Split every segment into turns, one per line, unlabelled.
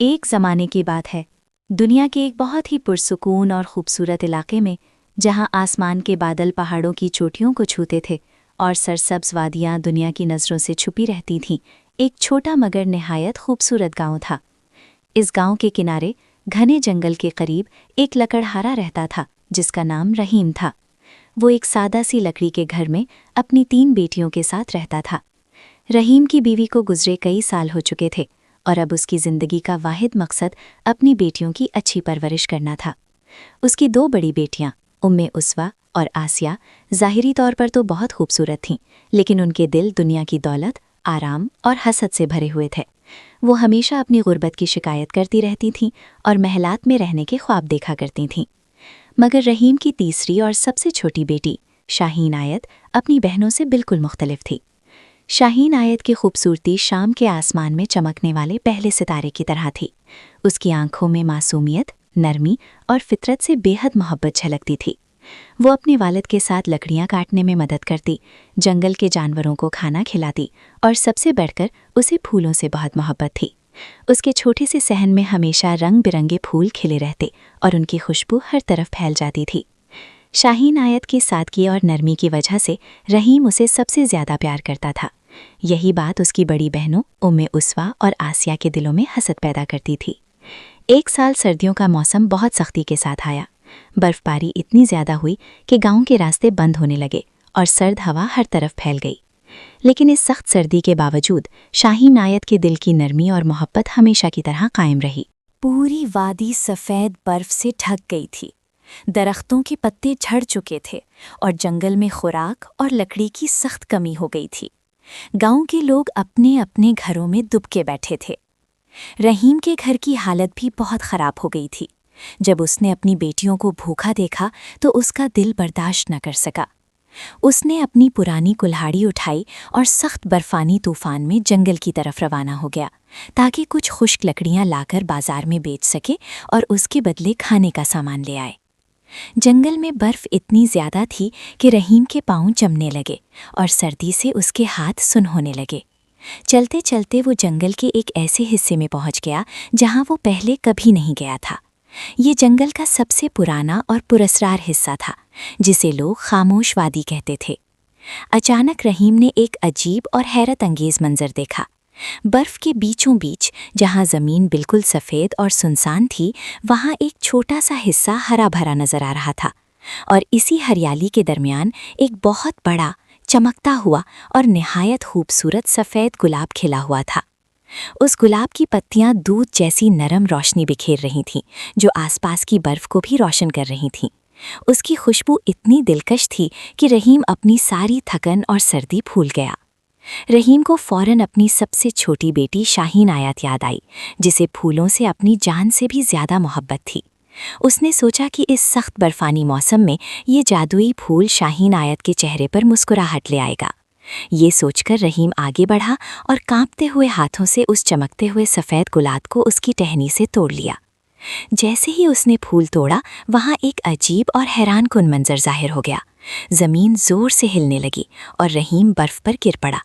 ایک زمانے کی بات ہے، دنیا کے ایک بہت ہی پرسکون اور خوبصورت علاقے میں، جہاں آسمان کے بادل پہاڑوں کی چوٹیوں کو چھوتے تھے اور سرسبز وادیاں دنیا کی نظروں سے چھپی رہتی تھیں، ایک چھوٹا مگر نہایت خوبصورت گاؤں تھا۔ اس گاؤں کے کنارے گھنے جنگل کے قریب ایک لکڑہارا رہتا تھا جس کا نام رحیم تھا۔ وہ ایک سادہ سی لکڑی کے گھر میں اپنی 3 بیٹیوں کے ساتھ رہتا تھا۔ رحیم کی بیوی کو گزرے کئی سال ہو چکے تھے اور اب اس کی زندگی کا واحد مقصد اپنی بیٹیوں کی اچھی پرورش کرنا تھا۔ اس کی 2 بڑی بیٹیاں اسوا اور آسیہ ظاہری طور پر تو بہت خوبصورت تھیں، لیکن ان کے دل دنیا کی دولت، آرام اور حسد سے بھرے ہوئے تھے۔ وہ ہمیشہ اپنی غربت کی شکایت کرتی رہتی تھیں اور محلات میں رہنے کے خواب دیکھا کرتی تھیں۔ مگر رحیم کی تیسری اور سب سے چھوٹی بیٹی شاہین آیت اپنی بہنوں سے بالکل مختلف تھی۔ شاہین آیت کی خوبصورتی شام کے آسمان میں چمکنے والے پہلے ستارے کی طرح تھی۔ اس کی آنکھوں میں معصومیت، نرمی اور فطرت سے بے حد محبت جھلکتی تھی۔ وہ اپنے والد کے ساتھ لکڑیاں کاٹنے میں مدد کرتی، جنگل کے جانوروں کو کھانا کھلاتی اور سب سے بڑھ کر اسے پھولوں سے بہت محبت تھی۔ اس کے چھوٹے سے صحن میں ہمیشہ رنگ برنگے پھول کھلے رہتے اور ان کی خوشبو ہر طرف پھیل جاتی تھی۔ شاہین آیت کی سادگی اور نرمی کی وجہ سے رحیم اسے سب سے زیادہ پیار کرتا تھا۔ یہی بات اس کی بڑی بہنوں اسوا اور آسیہ کے دلوں میں حسد پیدا کرتی تھی۔ ایک سال سردیوں کا موسم بہت سختی کے ساتھ آیا۔ برف باری اتنی زیادہ ہوئی کہ گاؤں کے راستے بند ہونے لگے اور سرد ہوا ہر طرف پھیل گئی۔ لیکن اس سخت سردی کے باوجود شاہین آیت کے دل کی نرمی اور محبت ہمیشہ کی طرح قائم رہی۔ پوری وادی سفید برف سے ڈھک گئی تھی، درختوں کے پتے جھڑ چکے تھے اور جنگل میں خوراک اور لکڑی کی سخت کمی ہو گئی تھی۔ گاؤں کے لوگ اپنے اپنے گھروں میں دبکے بیٹھے تھے۔ رحیم کے گھر کی حالت بھی بہت خراب ہو گئی تھی۔ جب اس نے اپنی بیٹیوں کو بھوکا دیکھا تو اس کا دل برداشت نہ کر سکا۔ اس نے اپنی پرانی کلہاڑی اٹھائی اور سخت برفانی طوفان میں جنگل کی طرف روانہ ہو گیا تاکہ کچھ خشک لکڑیاں لا کر بازار میں بیچ سکے اور اس کے بدلے کھانے کا سامان لے آئے۔ جنگل میں برف اتنی زیادہ تھی کہ رحیم کے پاؤں جمنے لگے اور سردی سے اس کے ہاتھ سن ہونے لگے۔ چلتے چلتے وہ جنگل کے ایک ایسے حصے میں پہنچ گیا جہاں وہ پہلے کبھی نہیں گیا تھا۔ یہ جنگل کا سب سے پرانا اور پراسرار حصہ تھا، جسے لوگ خاموش وادی کہتے تھے۔ اچانک رحیم نے ایک عجیب اور حیرت انگیز منظر دیکھا۔ برف کے بیچوں بیچ، جہاں زمین بالکل سفید اور سنسان تھی، وہاں ایک چھوٹا سا حصہ ہرا بھرا نظر آ رہا تھا، اور اسی ہریالی کے درمیان ایک بہت بڑا، چمکتا ہوا اور نہایت خوبصورت سفید گلاب کھلا ہوا تھا۔ اس گلاب کی پتیاں دودھ جیسی نرم روشنی بکھیر رہی تھیں جو آس پاس کی برف کو بھی روشن کر رہی تھیں۔ اس کی خوشبو اتنی دلکش تھی کہ رحیم اپنی ساری تھکن اور سردی بھول گیا۔ رحیم کو فوراً اپنی سب سے چھوٹی بیٹی شاہین آیت یاد آئی، جسے پھولوں سے اپنی جان سے بھی زیادہ محبت تھی۔ اس نے سوچا کہ اس سخت برفانی موسم میں یہ جادوئی پھول شاہین آیت کے چہرے پر مسکراہٹ لے آئے گا۔ یہ سوچ کر رحیم آگے بڑھا اور کانپتے ہوئے ہاتھوں سے اس چمکتے ہوئے سفید گلاب کو اس کی ٹہنی سے توڑ لیا۔ جیسے ہی اس نے پھول توڑا، وہاں ایک عجیب اور حیران کن منظر ظاہر ہو گیا۔ زمین زور سے ہلنے لگی اور رحیم برف پر گر پڑا۔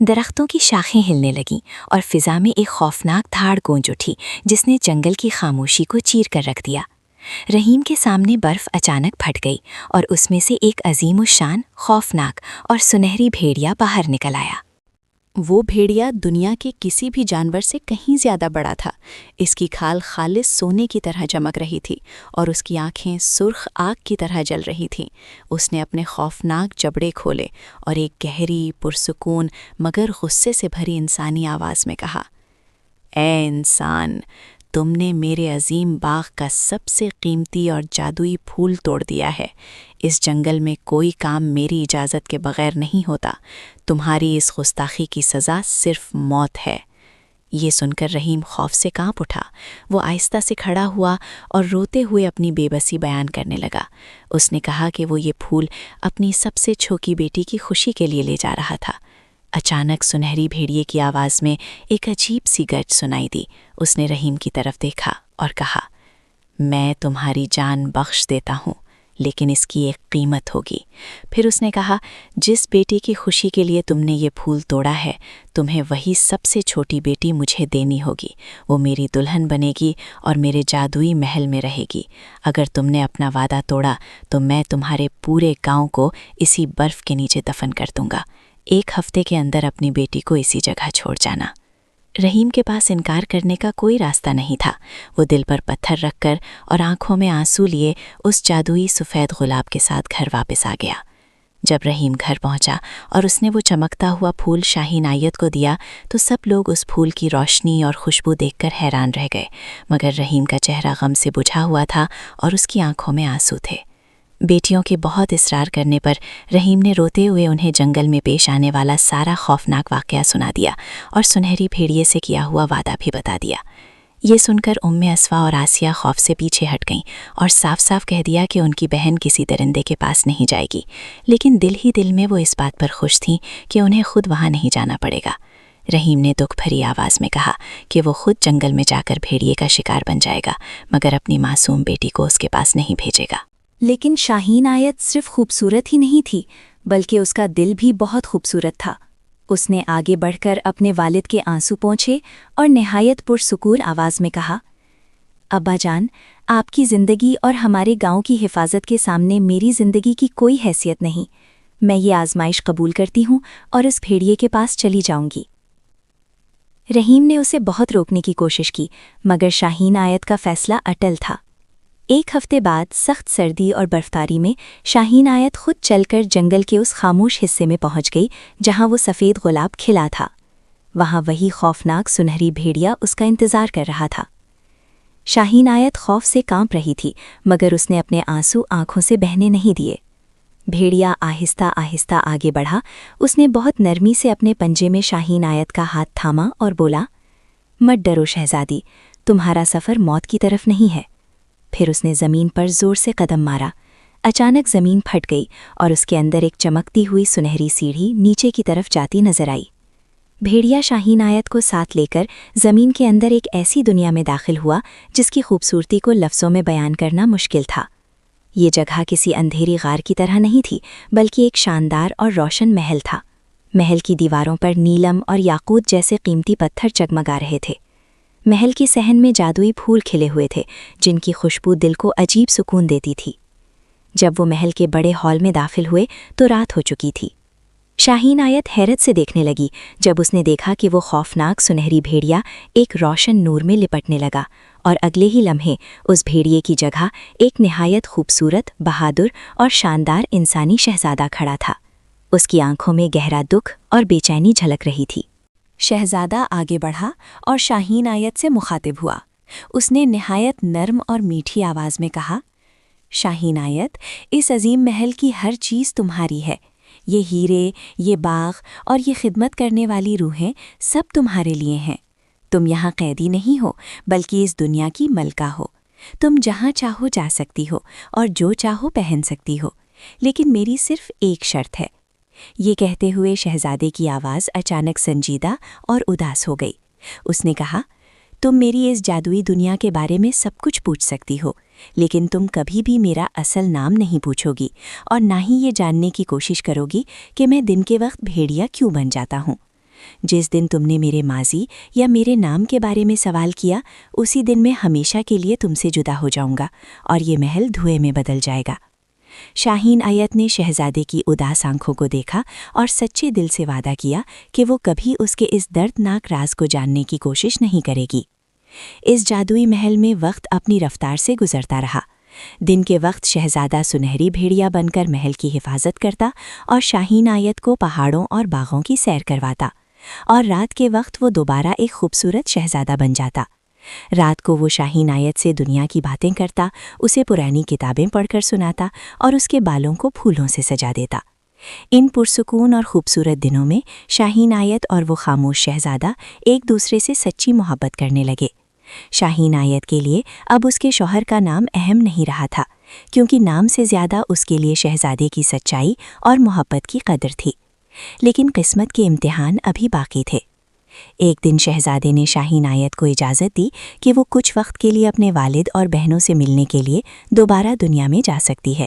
درختوں کی شاخیں ہلنے لگیں اور فضا میں ایک خوفناک دھاڑ گونج اٹھی جس نے جنگل کی خاموشی کو چیر کر رکھ دیا۔ رحیم کے سامنے برف اچانک پھٹ گئی اور اس میں سے ایک عظیم الشان، خوفناک اور سنہری بھیڑیا باہر نکل آیا۔ وہ بھیڑیا دنیا کے کسی بھی جانور سے کہیں زیادہ بڑا تھا۔ اس کی کھال خالص سونے کی طرح چمک رہی تھی اور اس کی آنکھیں سرخ آگ کی طرح جل رہی تھیں۔ اس نے اپنے خوفناک جبڑے کھولے اور ایک گہری، پرسکون مگر غصے سے بھری انسانی آواز میں کہا، اے انسان، تم نے میرے عظیم باغ کا سب سے قیمتی اور جادوئی پھول توڑ دیا ہے۔ اس جنگل میں کوئی کام میری اجازت کے بغیر نہیں ہوتا۔ تمہاری اس گستاخی کی سزا صرف موت ہے۔ یہ سن کر رحیم خوف سے کانپ اٹھا۔ وہ آہستہ سے کھڑا ہوا اور روتے ہوئے اپنی بے بسی بیان کرنے لگا۔ اس نے کہا کہ وہ یہ پھول اپنی سب سے چھوٹی بیٹی کی خوشی کے لیے لے جا رہا تھا۔ اچانک سنہری بھیڑیے کی آواز میں ایک عجیب سی گرج سنائی دی۔ اس نے رحیم کی طرف دیکھا اور کہا، میں تمہاری جان بخش دیتا ہوں،
لیکن اس کی ایک قیمت ہوگی۔ پھر اس نے کہا، جس بیٹی کی خوشی کے لیے تم نے یہ پھول توڑا ہے، تمہیں وہی سب سے چھوٹی بیٹی مجھے دینی ہوگی۔ وہ میری دلہن بنے گی اور میرے جادوئی محل میں رہے گی۔ اگر تم نے اپنا وعدہ توڑا تو میں تمہارے پورے گاؤں کو اسی برف کے نیچے دفن کر دوں گا۔ 1 ہفتے کے اندر اپنی بیٹی کو اسی جگہ چھوڑ جانا۔ رحیم کے پاس انکار کرنے کا کوئی راستہ نہیں تھا۔ وہ دل پر پتھر رکھ کر اور آنکھوں میں آنسو لیے اس جادوئی سفید گلاب کے ساتھ گھر واپس آ گیا۔ جب رحیم گھر پہنچا اور اس نے وہ چمکتا ہوا پھول شاہین آیت کو دیا تو سب لوگ اس پھول کی روشنی اور خوشبو دیکھ کر حیران رہ گئے، مگر رحیم کا چہرہ غم سے بجھا ہوا تھا اور اس کی آنکھوں میں آنسو تھے۔ بیٹیوں کے بہت اصرار کرنے پر رحیم نے روتے ہوئے انہیں جنگل میں پیش آنے والا سارا خوفناک واقعہ سنا دیا اور سنہری بھیڑیے سے کیا ہوا وعدہ بھی بتا دیا۔ یہ سن کر اسوا اور آسیہ خوف سے پیچھے ہٹ گئیں اور صاف صاف کہہ دیا کہ ان کی بہن کسی درندے کے پاس نہیں جائے گی، لیکن دل ہی دل میں وہ اس بات پر خوش تھیں کہ انہیں خود وہاں نہیں جانا پڑے گا۔ رحیم نے دکھ بھری آواز میں کہا کہ وہ خود جنگل میں جا کر بھیڑیے کا شکار بن جائے گا، مگر اپنی معصوم بیٹی کو اس کے پاس نہیں بھیجے گا۔
لیکن شاہین آیت صرف خوبصورت ہی نہیں تھی، بلکہ اس کا دل بھی بہت خوبصورت تھا۔ اس نے آگے بڑھ کر اپنے والد کے آنسو پونچھے اور نہایت پرسکون آواز میں کہا، ابا جان، آپ کی زندگی اور ہمارے گاؤں کی حفاظت کے سامنے میری زندگی کی کوئی حیثیت نہیں۔ میں یہ آزمائش قبول کرتی ہوں اور اس بھیڑیے کے پاس چلی جاؤں گی۔ رحیم نے اسے بہت روکنے کی کوشش کی، مگر شاہین آیت کا فیصلہ اٹل تھا۔ 1 ہفتے بعد سخت سردی اور برفباری میں شاہین آیت خود چل کر جنگل کے اس خاموش حصے میں پہنچ گئی جہاں وہ سفید گلاب کھلا تھا۔ وہاں وہی خوفناک سنہری بھیڑیا اس کا انتظار کر رہا تھا۔ شاہین آیت خوف سے کانپ رہی تھی، مگر اس نے اپنے آنسو آنکھوں سے بہنے نہیں دیے۔ بھیڑیا آہستہ آہستہ آگے بڑھا۔ اس نے بہت نرمی سے اپنے پنجے میں شاہین آیت کا ہاتھ تھاما اور بولا، مت ڈرو شہزادی، تمہارا سفر موت کی طرف نہیں ہے۔ پھر اس نے زمین پر زور سے قدم مارا۔ اچانک زمین پھٹ گئی اور اس کے اندر ایک چمکتی ہوئی سنہری سیڑھی نیچے کی طرف جاتی نظر آئی۔ بھیڑیا شاہین آیت کو ساتھ لے کر زمین کے اندر ایک ایسی دنیا میں داخل ہوا جس کی خوبصورتی کو لفظوں میں بیان کرنا مشکل تھا۔ یہ جگہ کسی اندھیری غار کی طرح نہیں تھی، بلکہ ایک شاندار اور روشن محل تھا۔ محل کی دیواروں پر نیلم اور یاقوت جیسے قیمتی پتھر جگمگا رہے تھے۔ محل کے صحن میں جادوئی پھول کھلے ہوئے تھے جن کی خوشبو دل کو عجیب سکون دیتی تھی۔ جب وہ محل کے بڑے ہال میں داخل ہوئے تو رات ہو چکی تھی۔ شاہین آیت حیرت سے دیکھنے لگی جب اس نے دیکھا کہ وہ خوفناک سنہری بھیڑیا ایک روشن نور میں لپٹنے لگا اور اگلے ہی لمحے اس بھیڑیے کی جگہ ایک نہایت خوبصورت، بہادر اور شاندار انسانی شہزادہ کھڑا تھا۔ اس کی آنکھوں میں گہرا دکھ اور بے چینی جھلک رہی تھی۔ شہزادہ آگے بڑھا اور شاہین آیت سے مخاطب ہوا۔ اس نے نہایت نرم اور میٹھی آواز میں کہا، شاہین آیت، اس عظیم محل کی ہر چیز تمہاری ہے۔ یہ ہیرے، یہ باغ اور یہ خدمت کرنے والی روحیں سب تمہارے لیے ہیں۔ تم یہاں قیدی نہیں ہو، بلکہ اس دنیا کی ملکہ ہو۔ تم جہاں چاہو جا سکتی ہو اور جو چاہو پہن سکتی ہو، لیکن میری صرف ایک شرط ہے۔ یہ کہتے ہوئے شہزادے کی آواز اچانک سنجیدہ اور اداس ہو گئی۔ اس نے کہا، تم میری اس جادوئی دنیا کے بارے میں سب کچھ پوچھ سکتی ہو، لیکن تم کبھی بھی میرا اصل نام نہیں پوچھو گی اور نہ ہی یہ جاننے کی کوشش کرو گی کہ میں دن کے وقت بھیڑیا کیوں بن جاتا ہوں۔ جس دن تم نے میرے ماضی یا میرے نام کے بارے میں سوال کیا، اسی دن میں ہمیشہ کے لیے تم سے جدا ہو جاؤں گا اور یہ محل دھوئے میں بدل جائے گا۔ شاہین آیت نے شہزادے کی اداس آنکھوں کو دیکھا اور سچے دل سے وعدہ کیا کہ وہ کبھی اس کے اس دردناک راز کو جاننے کی کوشش نہیں کرے گی۔ اس جادوئی محل میں وقت اپنی رفتار سے گزرتا رہا۔ دن کے وقت شہزادہ سنہری بھیڑیا بن کر محل کی حفاظت کرتا اور شاہین آیت کو پہاڑوں اور باغوں کی سیر کرواتا، اور رات کے وقت وہ دوبارہ ایک خوبصورت شہزادہ بن جاتا۔ رات کو وہ شاہین آیت سے دنیا کی باتیں کرتا، اسے پرانی کتابیں پڑھ کر سناتا اور اس کے بالوں کو پھولوں سے سجا دیتا۔ ان پرسکون اور خوبصورت دنوں میں شاہین آیت اور وہ خاموش شہزادہ ایک دوسرے سے سچی محبت کرنے لگے۔ شاہین آیت کے لیے اب اس کے شوہر کا نام اہم نہیں رہا تھا، کیونکہ نام سے زیادہ اس کے لیے شہزادے کی سچائی اور محبت کی قدر تھی۔ لیکن قسمت کے امتحان ابھی باقی تھے۔ ایک دن شہزادے نے شاہین آیت کو اجازت دی کہ وہ کچھ وقت کے لیے اپنے والد اور بہنوں سے ملنے کے لیے دوبارہ دنیا میں جا سکتی ہے۔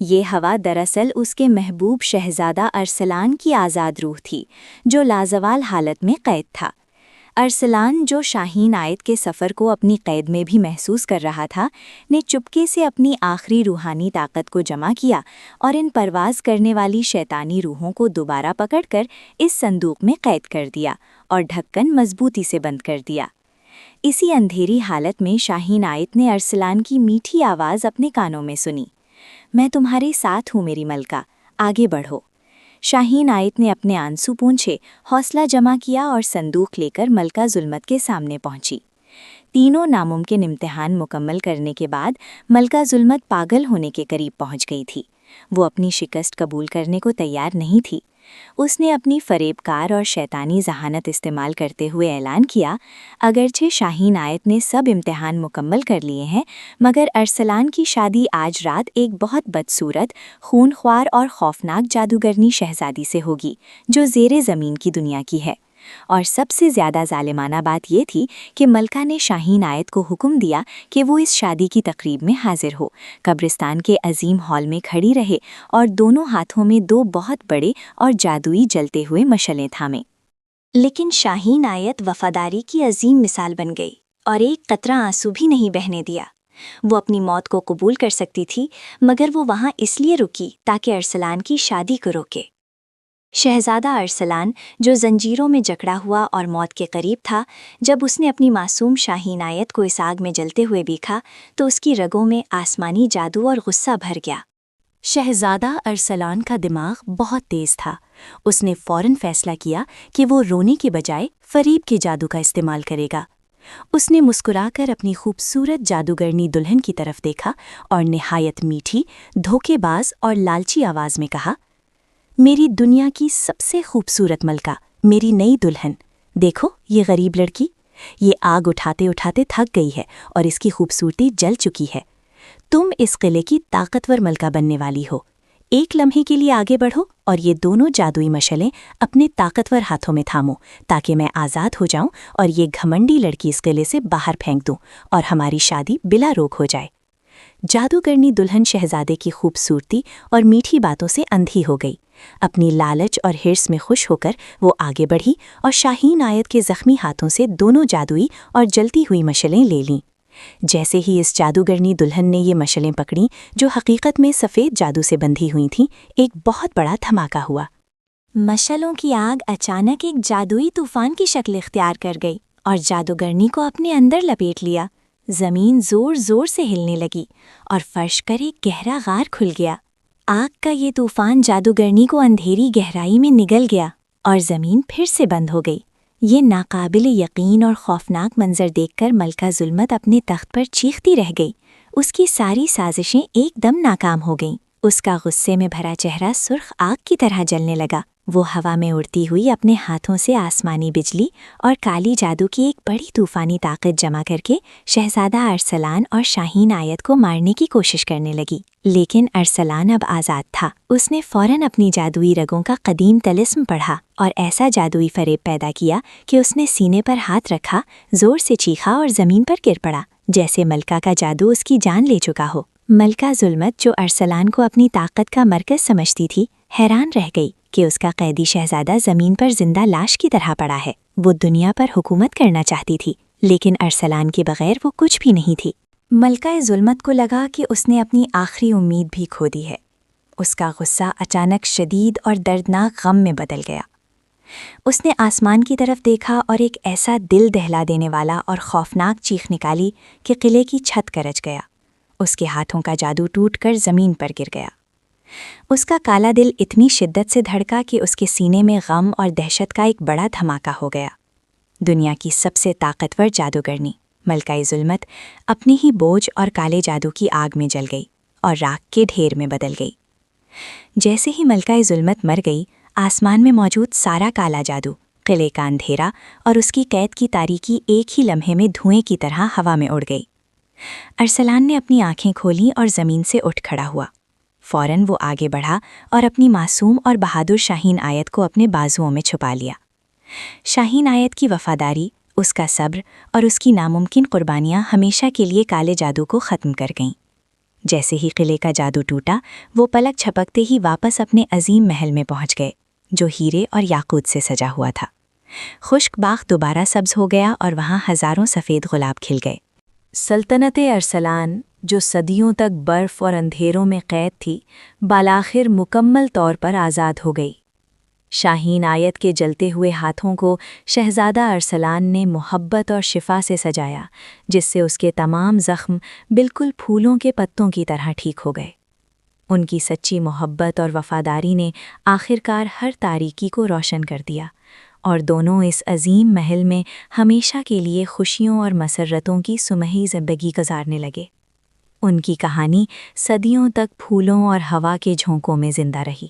یہ ہوا دراصل اس کے محبوب شہزادہ ارسلان کی آزاد روح تھی جو لازوال حالت میں قید تھا۔ ارسلان، جو شاہین آیت کے سفر کو اپنی قید میں بھی محسوس کر رہا تھا، نے چپکے سے اپنی آخری روحانی طاقت کو جمع کیا اور ان پرواز کرنے والی شیطانی روحوں کو دوبارہ پکڑ کر اس صندوق میں قید کر دیا اور ڈھکن مضبوطی سے بند کر دیا۔ اسی اندھیری حالت میں شاہین آیت نے ارسلان کی میٹھی آواز اپنے کانوں میں سنی، میں تمہارے ساتھ ہوں میری ملکہ، آگے بڑھو۔ شاہین آیت نے اپنے آنسو پونچھے، حوصلہ جمع کیا اور صندوق لے کر ملکہ ظلمت کے سامنے پہنچی۔ تینوں ناممکن امتحان مکمل کرنے کے بعد ملکہ ظلمت پاگل ہونے کے قریب پہنچ گئی تھی۔ وہ اپنی شکست قبول کرنے کو تیار نہیں تھی۔ اس نے اپنی فریب کار اور شیطانی ذہانت استعمال کرتے ہوئے اعلان کیا، اگرچہ شاہین آیت نے سب امتحان مکمل کر لیے ہیں، مگر ارسلان کی شادی آج رات ایک بہت بدصورت، خون خوار اور خوفناک جادوگرنی شہزادی سے ہوگی جو زیر زمین کی دنیا کی ہے۔ اور سب سے زیادہ ظالمانہ بات یہ تھی کہ ملکہ نے شاہین آیت کو حکم دیا کہ وہ اس شادی کی تقریب میں حاضر ہو، قبرستان کے عظیم ہال میں کھڑی رہے اور دونوں ہاتھوں میں 2 بہت بڑے اور جادوئی جلتے ہوئے مشعلیں تھامیں۔ لیکن شاہین آیت وفاداری کی عظیم مثال بن گئی اور ایک قطرہ آنسو بھی نہیں بہنے دیا۔ وہ اپنی موت کو قبول کر سکتی تھی، مگر وہ وہاں اس لیے رکی تاکہ ارسلان کی شادی کو روکے۔ شہزادہ ارسلان، جو زنجیروں میں جکڑا ہوا اور موت کے قریب تھا، جب اس نے اپنی معصوم شاہین آیت کو اس آگ میں جلتے ہوئے دیکھا تو اس کی رگوں میں آسمانی جادو اور غصہ بھر گیا۔ شہزادہ ارسلان کا دماغ بہت تیز تھا۔ اس نے فوراً فیصلہ کیا کہ وہ رونے کے بجائے فریب کے جادو کا استعمال کرے گا۔ اس نے مسکرا کر اپنی خوبصورت جادوگرنی دلہن کی طرف دیکھا اور نہایت میٹھی، دھوکے باز اور لالچی آواز میں کہا، میری دنیا کی سب سے خوبصورت ملکہ، میری نئی دلہن، دیکھو یہ غریب لڑکی، یہ آگ اٹھاتے اٹھاتے تھک گئی ہے اور اس کی خوبصورتی جل چکی ہے۔ تم اس قلعے کی طاقتور ملکہ بننے والی ہو۔ ایک لمحے کے لیے آگے بڑھو اور یہ دونوں جادوئی مشعلیں اپنے طاقتور ہاتھوں میں تھامو تاکہ میں آزاد ہو جاؤں اور یہ گھمنڈی لڑکی اس قلعے سے باہر پھینک دوں اور ہماری شادی بلا روک ہو جائے۔ جادوگرنی دلہن شہزادے کی خوبصورتی اور میٹھی باتوں سے اندھی ہو گئی۔ اپنی لالچ اور ہرس میں خوش ہو کر وہ آگے بڑھی اور شاہین آیت کے زخمی ہاتھوں سے دونوں جادوئی اور جلتی ہوئی مشعلیں لے لیں۔ جیسے ہی اس جادوگرنی دلہن نے یہ مشعلیں پکڑیں جو حقیقت میں سفید جادو سے بندھی ہوئی تھیں، ایک بہت بڑا دھماکہ ہوا۔ مشعلوں کی آگ اچانک ایک جادوئی طوفان کی شکل اختیار کر گئی اور جادوگرنی کو اپنے اندر لپیٹ لیا۔ زمین زور زور سے ہلنے لگی اور فرش پر ایک گہرا غار کھل گیا۔ آگ کا یہ طوفان جادوگرنی کو اندھیری گہرائی میں نگل گیا اور زمین پھر سے بند ہو گئی۔ یہ ناقابل یقین اور خوفناک منظر دیکھ کر ملکہ ظلمت اپنے تخت پر چیختی رہ گئی۔ اس کی ساری سازشیں ایک دم ناکام ہو گئیں۔ اس کا غصے میں بھرا چہرہ سرخ آگ کی طرح جلنے لگا۔ وہ ہوا میں اڑتی ہوئی اپنے ہاتھوں سے آسمانی بجلی اور کالی جادو کی ایک بڑی طوفانی طاقت جمع کر کے شہزادہ ارسلان اور شاہین آیت کو مارنے کی کوشش کرنے لگی۔ لیکن ارسلان اب آزاد تھا۔ اس نے فوراً اپنی جادوئی رگوں کا قدیم طلسم پڑھا اور ایسا جادوئی فریب پیدا کیا کہ اس نے سینے پر ہاتھ رکھا، زور سے چیخا اور زمین پر گر پڑا، جیسے ملکہ کا جادو اس کی جان لے چکا ہو۔ ملکہ ظلمت، جو ارسلان کو اپنی طاقت کا مرکز سمجھتی تھی، حیران رہ گئی کہ اس کا قیدی شہزادہ زمین پر زندہ لاش کی طرح پڑا ہے۔ وہ دنیا پر حکومت کرنا چاہتی تھی، لیکن ارسلان کے بغیر وہ کچھ بھی نہیں تھی۔ ملکہ ظلمت کو لگا کہ اس نے اپنی آخری امید بھی کھو دی ہے۔ اس کا غصہ اچانک شدید اور دردناک غم میں بدل گیا۔ اس نے آسمان کی طرف دیکھا اور ایک ایسا دل دہلا دینے والا اور خوفناک چیخ نکالی کہ قلعے کی چھت گرج گیا۔ اس کے ہاتھوں کا جادو ٹوٹ کر زمین پر گر گیا۔ اس کا کالا دل اتنی شدت سے دھڑکا کہ اس کے سینے میں غم اور دہشت کا ایک بڑا دھماکہ ہو گیا۔ دنیا کی سب سے طاقتور جادوگرنی ملکہ ظلمت اپنی ہی بوجھ اور کالے جادو کی آگ میں جل گئی اور راکھ کے ڈھیر میں بدل گئی۔ جیسے ہی ملکہ ظلمت مر گئی، آسمان میں موجود سارا کالا جادو، قلعے کا اندھیرا اور اس کی قید کی تاریکی ایک ہی لمحے میں دھوئیں کی طرح ہوا میں اڑ گئی۔ ارسلان نے اپنی آنکھیں کھولیں اور زمین سے اٹھ کھڑا ہوا۔ فوراً وہ آگے بڑھا اور اپنی معصوم اور بہادر شاہین آیت کو اپنے بازوؤں میں چھپا لیا۔ شاہین آیت کی وفاداری، اس کا صبر اور اس کی ناممکن قربانیاں ہمیشہ کے لیے کالے جادو کو ختم کر گئیں۔
جیسے ہی قلعے کا جادو ٹوٹا وہ پلک چھپکتے ہی واپس اپنے عظیم محل میں پہنچ گئے جو ہیرے اور یاقوت سے سجا ہوا تھا۔ خشک باغ دوبارہ سبز ہو گیا اور وہاں ہزاروں سفید گلاب کھل گئے۔ سلطنت ارسلان جو صدیوں تک برف اور اندھیروں میں قید تھی بالآخر مکمل طور پر آزاد ہو گئی۔ شاہین آیت کے جلتے ہوئے ہاتھوں کو شہزادہ ارسلان نے محبت اور شفا سے سجایا، جس سے اس کے تمام زخم بالکل پھولوں کے پتوں کی طرح ٹھیک ہو گئے۔ ان کی سچی محبت اور وفاداری نے آخرکار ہر تاریکی کو روشن کر دیا، اور دونوں اس عظیم محل میں ہمیشہ کے لیے خوشیوں اور مسرتوں کی سمہی زندگی گزارنے لگے۔ ان کی کہانی صدیوں تک پھولوں اور ہوا کے جھونکوں میں زندہ رہی۔